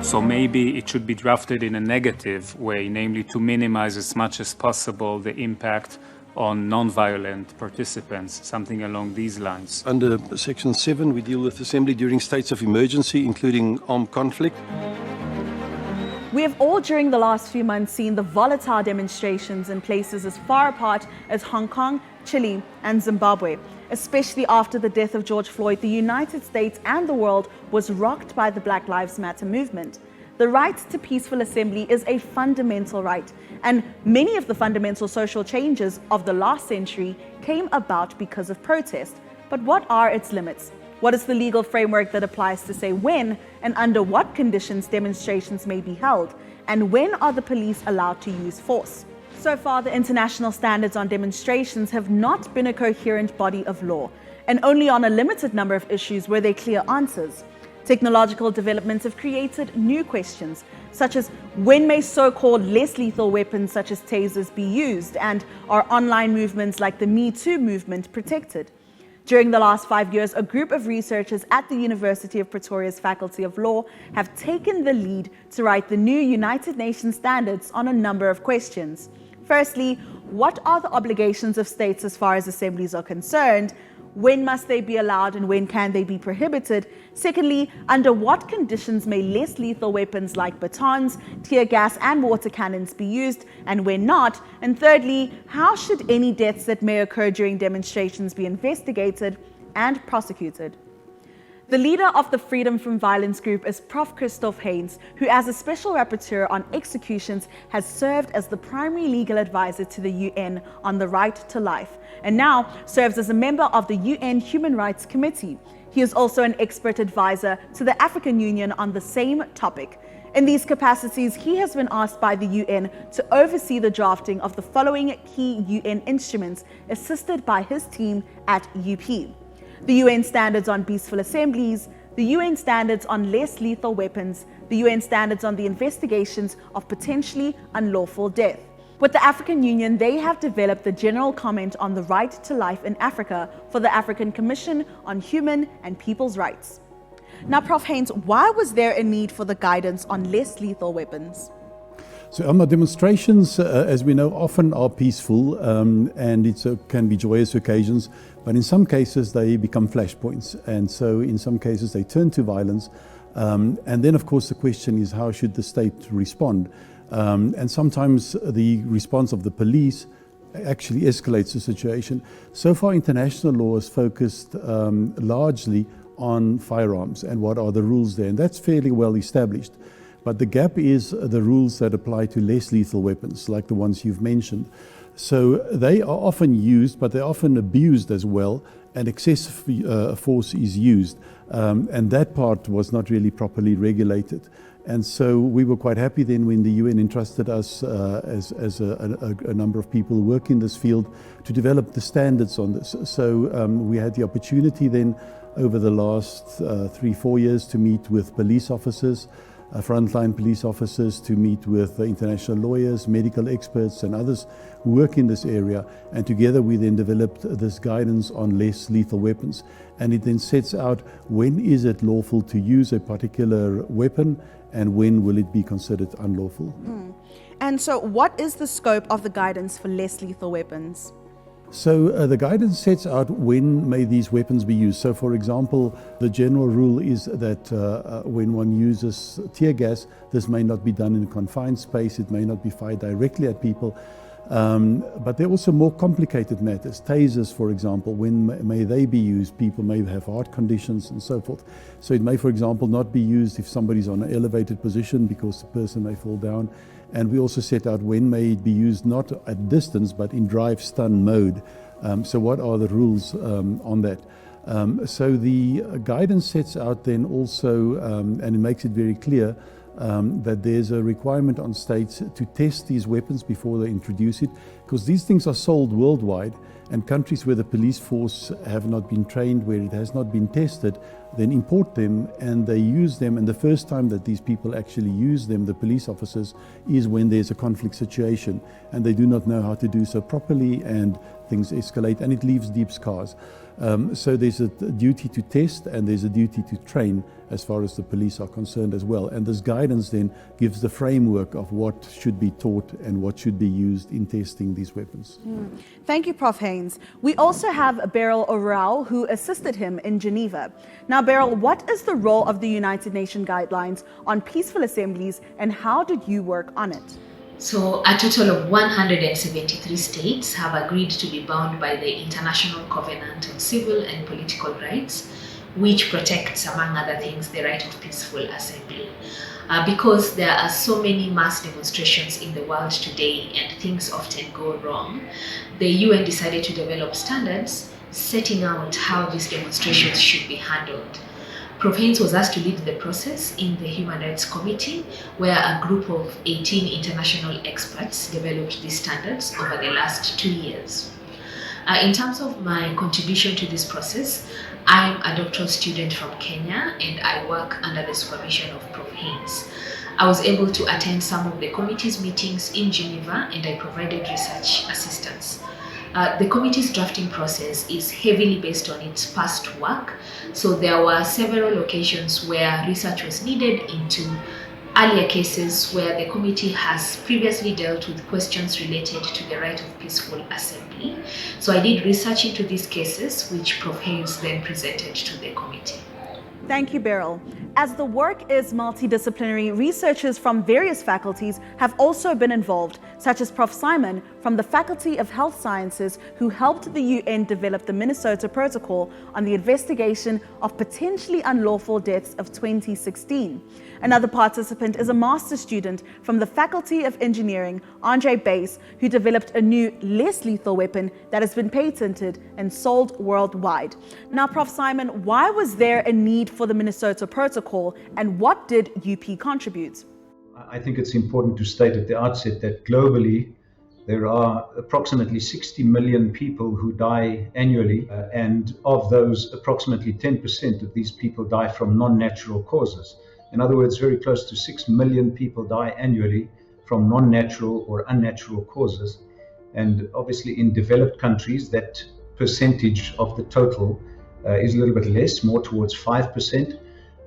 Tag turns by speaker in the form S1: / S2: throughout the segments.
S1: So maybe it should be drafted in a negative way, namely to minimize as much as possible the impact on non-violent participants, something along these lines.
S2: Under Section 7, we deal with assembly during states of emergency, including armed conflict.
S3: We have all during the last few months seen the volatile demonstrations in places as far apart as Hong Kong, Chile, and Zimbabwe. Especially after the death of George Floyd, the United States and the world was rocked by the Black Lives Matter movement. The right to peaceful assembly is a fundamental right, and many of the fundamental social changes of the last century came about because of protest. But what are its limits? What is the legal framework that applies to say when and under what conditions demonstrations may be held? And when are the police allowed to use force? So far, the international standards on demonstrations have not been a coherent body of law, and only on a limited number of issues were there clear answers. Technological developments have created new questions, such as when may so-called less lethal weapons such as tasers be used, and are online movements like the Me Too movement protected? During the last 5 years, a group of researchers at the University of Pretoria's Faculty of Law have taken the lead to write the new United Nations standards on a number of questions. Firstly, what are the obligations of states as far as assemblies are concerned? When must they be allowed and when can they be prohibited? Secondly, under what conditions may less lethal weapons like batons, tear gas and water cannons be used and when not? And thirdly, how should any deaths that may occur during demonstrations be investigated and prosecuted? The leader of the Freedom from Violence group is Prof Christof Heyns, who as a special rapporteur on executions has served as the primary legal advisor to the UN on the right to life, and now serves as a member of the UN Human Rights Committee. He is also an expert advisor to the African Union on the same topic. In these capacities, he has been asked by the UN to oversee the drafting of the following key UN instruments, assisted by his team at UP. The UN Standards on Peaceful Assemblies, the UN Standards on Less Lethal Weapons, the UN Standards on the Investigations of Potentially Unlawful Death. With the African Union, they have developed the General Comment on the Right to Life in Africa for the African Commission on Human and People's Rights. Now, Prof Heyns, why was there a need for the guidance on less lethal weapons?
S4: So demonstrations, as we know, often are peaceful and it can be joyous occasions, but in some cases they become flashpoints, and so in some cases they turn to violence. And then, of course, the question is how should the state respond? And sometimes the response of the police actually escalates the situation. So far, international law has focused largely on firearms and what are the rules there, and that's fairly well established. But the gap is the rules that apply to less lethal weapons, like the ones you've mentioned. So they are often used, but they're often abused as well, and excessive force is used. And that part was not really properly regulated. And so we were quite happy then when the UN entrusted us as a number of people who work in this field to develop the standards on this. So we had the opportunity then over the last 3-4 years to meet with police officers, frontline police officers, to meet with international lawyers, medical experts and others who work in this area, and together we then developed this guidance on less lethal weapons. And it then sets out when is it lawful to use a particular weapon and when will it be considered unlawful.
S3: And so what is the scope of the guidance for less lethal weapons?
S4: So the guidance sets out when may these weapons be used. So for example, the general rule is that when one uses tear gas, this may not be done in a confined space, it may not be fired directly at people. But there are also more complicated matters. Tasers, for example, when may they be used? People may have heart conditions and so forth. So it may, for example, not be used if somebody's on an elevated position because the person may fall down. And we also set out when may it be used not at distance but in drive stun mode. So what are the rules on that? So the guidance sets out then also, and it makes it very clear, that there's a requirement on states to test these weapons before they introduce it, because these things are sold worldwide, and countries where the police force have not been trained, where it has not been tested, then import them and they use them, and the first time that these people actually use them, the police officers, is when there's a conflict situation and they do not know how to do so properly and things escalate and it leaves deep scars. So there's a duty to test and there's a duty to train as far as the police are concerned as well. And this guidance then gives the framework of what should be taught and what should be used in testing these weapons.
S3: Thank you, Prof Heyns. We also have Beryl O'Rao, who assisted him in Geneva. Now, Beryl, what is the role of the United Nations Guidelines on peaceful assemblies and how did you work on it?
S5: So a total of 173 states have agreed to be bound by the International Covenant on Civil and Political Rights, which protects, among other things, the right of peaceful assembly. Because there are so many mass demonstrations in the world today and things often go wrong, the UN decided to develop standards setting out how these demonstrations should be handled. Prof Heyns was asked to lead the process in the Human Rights Committee, where a group of 18 international experts developed these standards over the last 2 years. In terms of my contribution to this process, I'm a doctoral student from Kenya and I work under the supervision of Prof Heyns. I was able to attend some of the committee's meetings in Geneva and I provided research assistance. The committee's drafting process is heavily based on its past work, so there were several occasions where research was needed into earlier cases where the committee has previously dealt with questions related to the right of peaceful assembly. So I did research into these cases, which Prof Heyns then presented to the committee.
S3: Thank you, Beryl. As the work is multidisciplinary, researchers from various faculties have also been involved, such as Prof Simon from the Faculty of Health Sciences, who helped the UN develop the Minnesota Protocol on the investigation of potentially unlawful deaths of 2016. Another participant is a master's student from the Faculty of Engineering, Andre Bass, who developed a new, less lethal weapon that has been patented and sold worldwide. Now, Prof Simon, why was there a need for the Minnesota Protocol and what did UP contribute?
S6: I think it's important to state at the outset that globally there are approximately 60 million people who die annually, and of those, approximately 10% of these people die from non-natural causes. In other words, very close to 6 million people die annually from non-natural or unnatural causes. And obviously in developed countries, that percentage of the total is a little bit less, more towards 5%.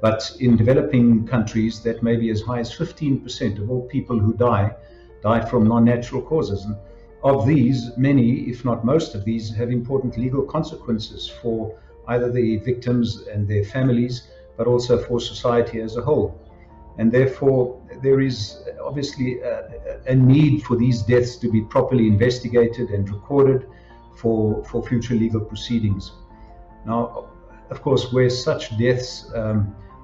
S6: But in developing countries, that may be as high as 15% of all people who die from non-natural causes. And of these, many, if not most of these, have important legal consequences for either the victims and their families, but also for society as a whole. And therefore, there is obviously a need for these deaths to be properly investigated and recorded for future legal proceedings. Now, of course, where such deaths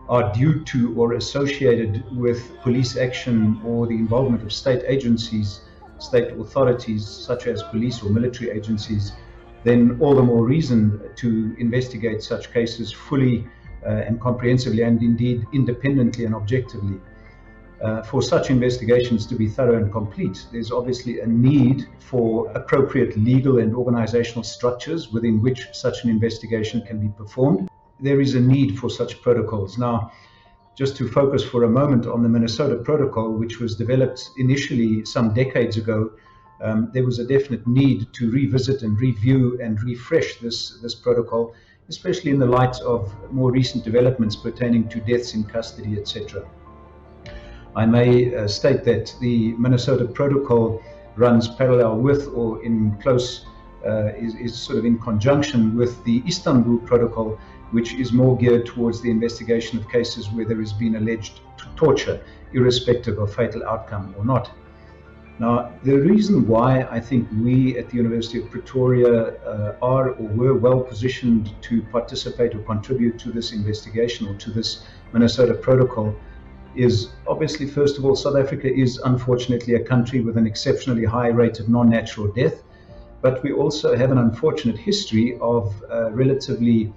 S6: are due to or associated with police action or the involvement of state agencies, state authorities such as police or military agencies, then all the more reason to investigate such cases fully and comprehensively and indeed independently and objectively. For such investigations to be thorough and complete, there's obviously a need for appropriate legal and organizational structures within which such an investigation can be performed. There is a need for such protocols. Now, just to focus for a moment on the Minnesota Protocol, which was developed initially some decades ago, there was a definite need to revisit and review and refresh this protocol, especially in the light of more recent developments pertaining to deaths in custody, etc. I may state that the Minnesota Protocol runs parallel with or in close, is sort of in conjunction with the Istanbul Protocol, which is more geared towards the investigation of cases where there has been alleged torture, irrespective of fatal outcome or not. Now, the reason why I think we at the University of Pretoria are or were well positioned to participate or contribute to this investigation or to this Minnesota Protocol is obviously, first of all, South Africa is unfortunately a country with an exceptionally high rate of non-natural death, but we also have an unfortunate history of relatively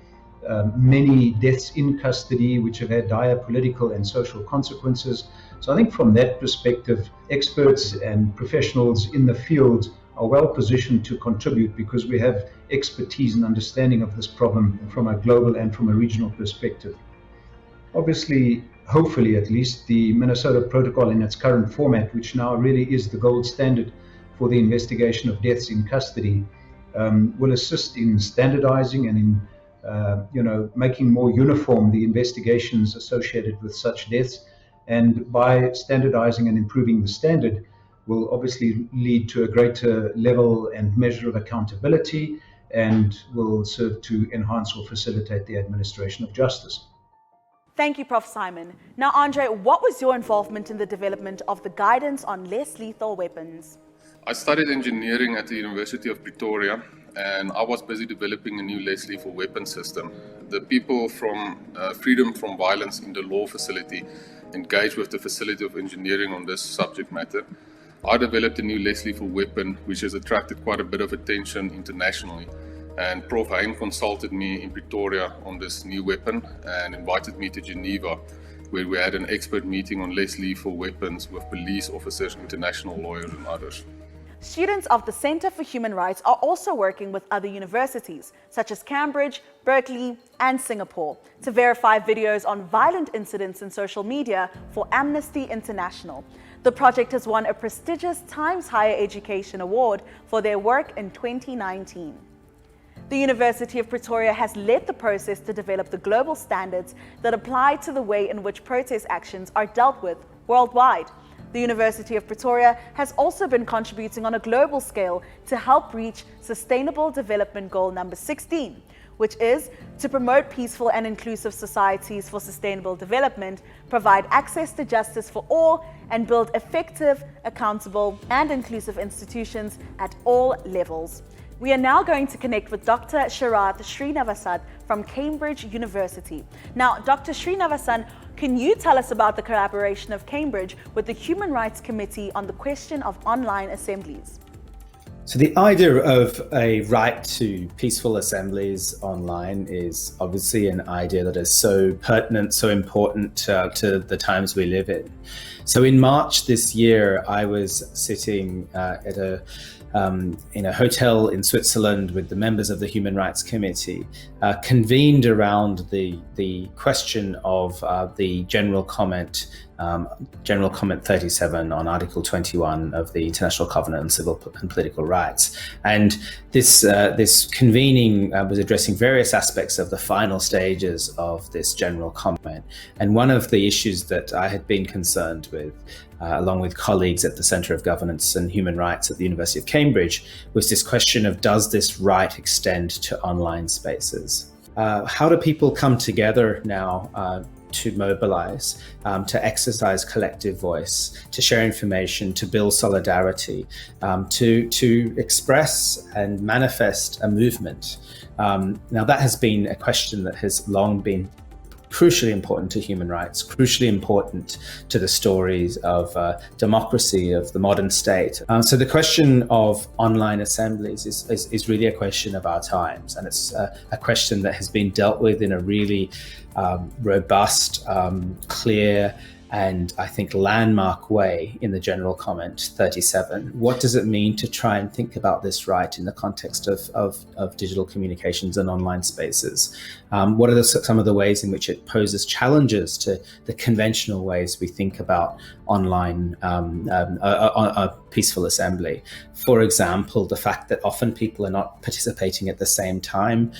S6: many deaths in custody which have had dire political and social consequences. So I think from that perspective, experts and professionals in the field are well positioned to contribute because we have expertise and understanding of this problem from a global and from a regional perspective. Obviously, hopefully at least, the Minnesota Protocol in its current format, which now really is the gold standard for the investigation of deaths in custody, will assist in standardizing and in making more uniform the investigations associated with such deaths. And by standardizing and improving the standard will obviously lead to a greater level and measure of accountability and will serve to enhance or facilitate the administration of justice.
S3: Thank you, Prof. Simon. Now, Andre, what was your involvement in the development of the guidance on less lethal weapons?
S7: I studied engineering at the University of Pretoria, and I was busy developing a new less lethal weapon system. The people from Freedom from Violence in the Law facility engaged with the Facility of Engineering on this subject matter. I developed a new less lethal weapon which has attracted quite a bit of attention internationally, and Prof Heyns consulted me in Pretoria on this new weapon and invited me to Geneva, where we had an expert meeting on less lethal weapons with police officers, international lawyers and others.
S3: Students of the Center for Human Rights are also working with other universities, such as Cambridge, Berkeley, and Singapore, to verify videos on violent incidents in social media for Amnesty International. The project has won a prestigious Times Higher Education Award for their work in 2019. The University of Pretoria has led the process to develop the global standards that apply to the way in which protest actions are dealt with worldwide. The University of Pretoria has also been contributing on a global scale to help reach Sustainable Development Goal number 16, which is to promote peaceful and inclusive societies for sustainable development, provide access to justice for all, and build effective, accountable, and inclusive institutions at all levels. We are now going to connect with Dr. Sharath Srinivasan from Cambridge University. Now, Dr. Srinivasan, can you tell us about the collaboration of Cambridge with the Human Rights Committee on the question of online assemblies?
S8: So the idea of a right to peaceful assemblies online is obviously an idea that is so pertinent, so important to the times we live in. So in March this year, I was sitting in a hotel in Switzerland with the members of the Human Rights Committee, convened around the question of the General Comment 37 on Article 21 of the International Covenant on Civil and Political Rights. And this convening was addressing various aspects of the final stages of this General Comment. And one of the issues that I had been concerned with, along with colleagues at the Centre of Governance and Human Rights at the University of Cambridge, was this question of, does this right extend to online spaces? How do people come together now to mobilize, to exercise collective voice, to share information, to build solidarity, to express and manifest a movement? Now, that has been a question that has long been crucially important to human rights, crucially important to the stories of democracy, of the modern state. So the question of online assemblies is really a question of our times, and it's a question that has been dealt with in a really robust, clear, and I think landmark way in the General Comment 37. What does it mean to try and think about this right in the context of digital communications and online spaces? What are some of the ways in which it poses challenges to the conventional ways we think about online peaceful assembly? For example, the fact that often people are not participating at the same time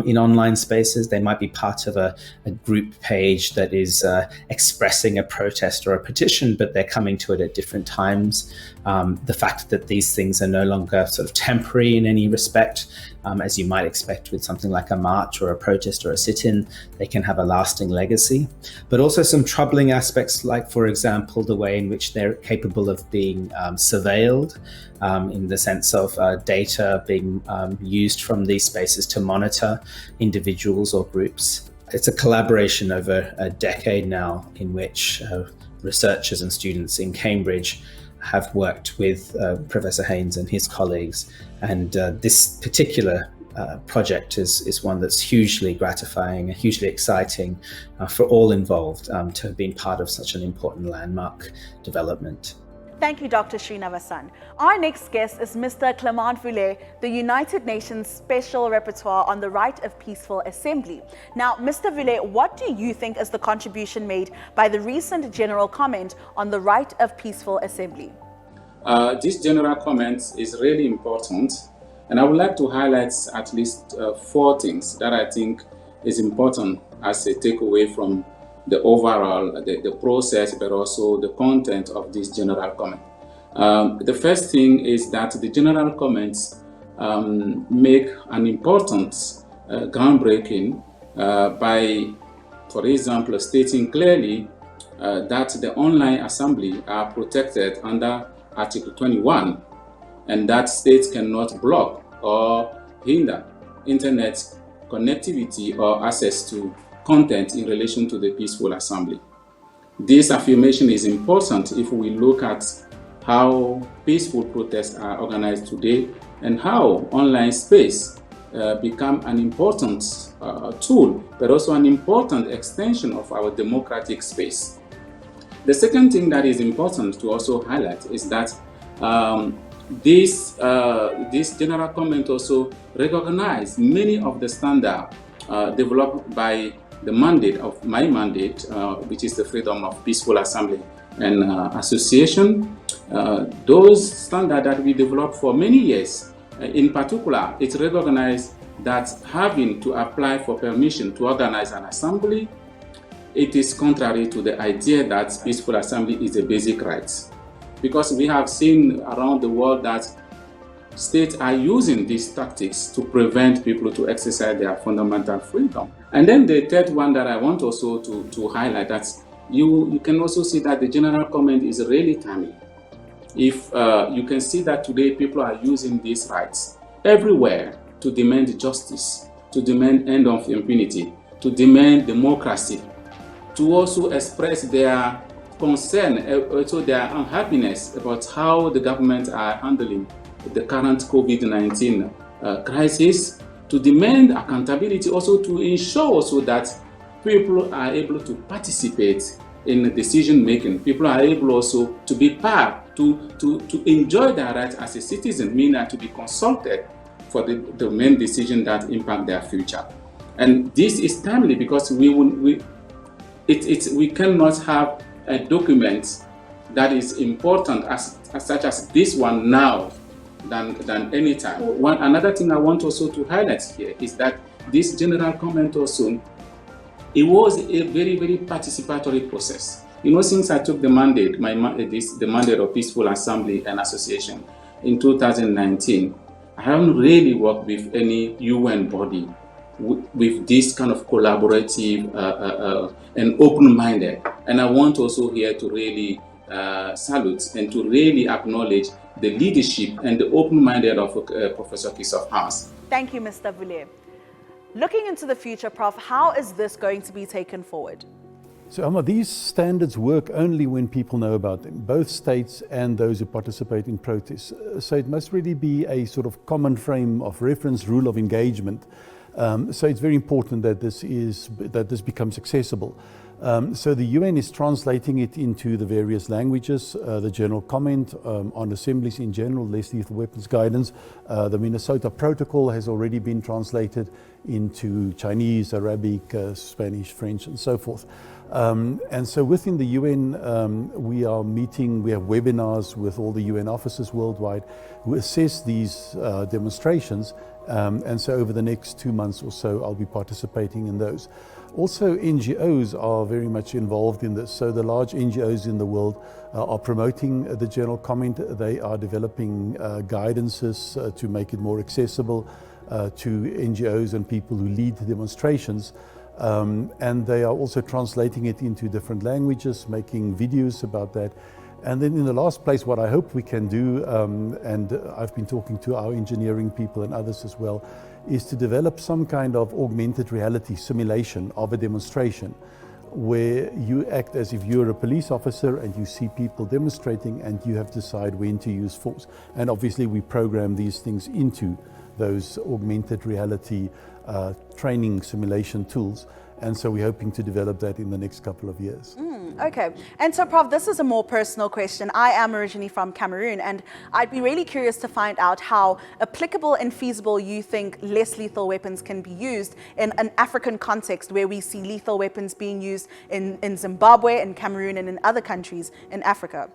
S8: in online spaces. They might be part of a group page that is expressing a protest or a petition, but they're coming to it at different times. The fact that these things are no longer sort of temporary in any respect, as you might expect with something like a march or a protest or a sit-in, they can have a lasting legacy. But also some troubling aspects, like, for example, the way in which they're capable of being surveilled, in the sense of data being used from these spaces to monitor individuals or groups. It's a collaboration over a decade now in which researchers and students in Cambridge have worked with Professor Heyns and his colleagues. And this particular project is one that's hugely gratifying and hugely exciting for all involved to have been part of such an important landmark development.
S3: Thank you, Dr. Srinivasan. Our next guest is Mr. Clement Voulet, the United Nations Special Rapporteur on the Right of Peaceful Assembly. Now, Mr. Voulet, what do you think is the contribution made by the recent General Comment on the Right of Peaceful Assembly?
S9: This General Comment is really important And I would like to highlight at least 4 things that I think is important as a takeaway from the overall, the process, but also the content of this general comment. The first thing is that the general comments make an important groundbreaking by, for example, stating clearly that the online assembly are protected under Article 21, and that states cannot block or hinder internet connectivity or access to content in relation to the peaceful assembly. This affirmation is important if we look at how peaceful protests are organized today and how online space become an important tool, but also an important extension of our democratic space. The second thing that is important to also highlight is that this general comment also recognizes many of the standards developed by the mandate of my mandate, which is the freedom of peaceful assembly and association. Those standards that we developed for many years, in particular, it recognized that having to apply for permission to organize an assembly, it is contrary to the idea that peaceful assembly is a basic right. Because we have seen around the world that states are using these tactics to prevent people to exercise their fundamental freedom. And then the third one that I want also to highlight, that you can also see that the general comment is really timely. If you can see that today people are using these rights everywhere to demand justice, to demand end of impunity, to demand democracy, to also express their concern, also their unhappiness about how the government are handling the current COVID-19 crisis, to demand accountability, also to ensure also that people are able to participate in decision making. People are able also to be part, to enjoy their rights as a citizen, meaning to be consulted for the main decision that impact their future. And this is timely because we cannot have a document that is important as such as this one now than any time. Another thing I want also to highlight here is that this general comment also, it was a very, very participatory process. You know, since I took the mandate, the mandate of Peaceful Assembly and Association in 2019, I haven't really worked with any UN body with this kind of collaborative and open-minded. And I want also here to really salute and to really acknowledge the leadership and the open-minded of Professor Christof Heyns.
S3: Thank you, Mr. Vule. Looking into the future, Prof, how is this going to be taken forward?
S4: So, Amma, these standards work only when people know about them, both states and those who participate in protests. So it must really be a sort of common frame of reference, rule of engagement. So it's very important that this becomes accessible. So the UN is translating it into the various languages, the general comment on assemblies in general, less lethal weapons guidance. The Minnesota Protocol has already been translated into Chinese, Arabic, Spanish, French, and so forth. And so within the UN, we are meeting, we have webinars with all the UN officers worldwide who assess these demonstrations. And so over the next 2 months or so, I'll be participating in those. Also, NGOs are very much involved in this. So the large NGOs in the world are promoting the general comment. They are developing guidances to make it more accessible to NGOs and people who lead demonstrations. And they are also translating it into different languages, making videos about that. And then in the last place, what I hope we can do, and I've been talking to our engineering people and others as well, is to develop some kind of augmented reality simulation of a demonstration where you act as if you're a police officer and you see people demonstrating and you have to decide when to use force. And obviously we program these things into those augmented reality training simulation tools. And so we're hoping to develop that in the next couple of years.
S3: Okay. And so, Prof, this is a more personal question. I am originally from Cameroon, and I'd be really curious to find out how applicable and feasible you think less lethal weapons can be used in an African context where we see lethal weapons being used in Zimbabwe and Cameroon and in other countries in Africa.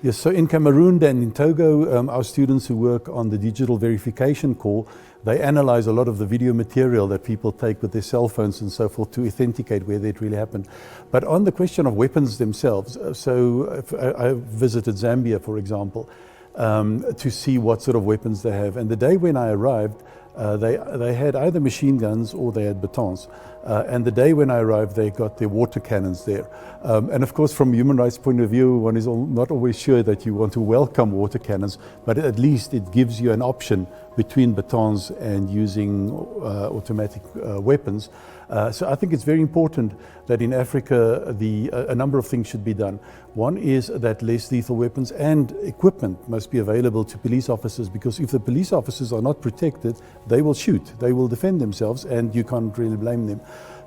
S4: Yes, so in Cameroon and in Togo, our students who work on the digital verification core, they analyze a lot of the video material that people take with their cell phones and so forth to authenticate whether it really happened. But on the question of weapons themselves, so I visited Zambia, for example, to see what sort of weapons they have. And the day when I arrived, they had either machine guns or they had batons. And the day when I arrived, they got their water cannons there. And of course, from a human rights point of view, one is not always sure that you want to welcome water cannons, but at least it gives you an option between batons and using automatic weapons. So I think it's very important that in Africa, a number of things should be done. One is that less lethal weapons and equipment must be available to police officers, because if the police officers are not protected, they will shoot, they will defend themselves, and you can't really blame them.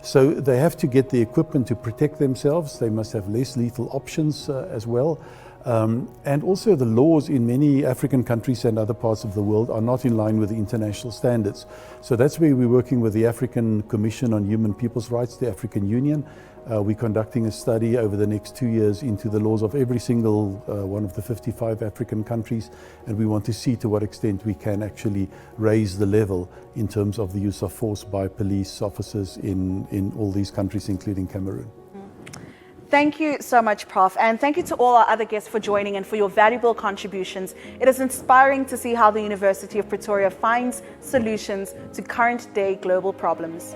S4: So they have to get the equipment to protect themselves. They must have less lethal options as well. And also the laws in many African countries and other parts of the world are not in line with the international standards. So that's where we're working with the African Commission on Human People's Rights, the African Union. We're conducting a study over the next 2 years into the laws of every single one of the 55 African countries, and we want to see to what extent we can actually raise the level in terms of the use of force by police officers in all these countries, including Cameroon.
S3: Thank you so much, Prof. And thank you to all our other guests for joining and for your valuable contributions. It is inspiring to see how the University of Pretoria finds solutions to current day global problems.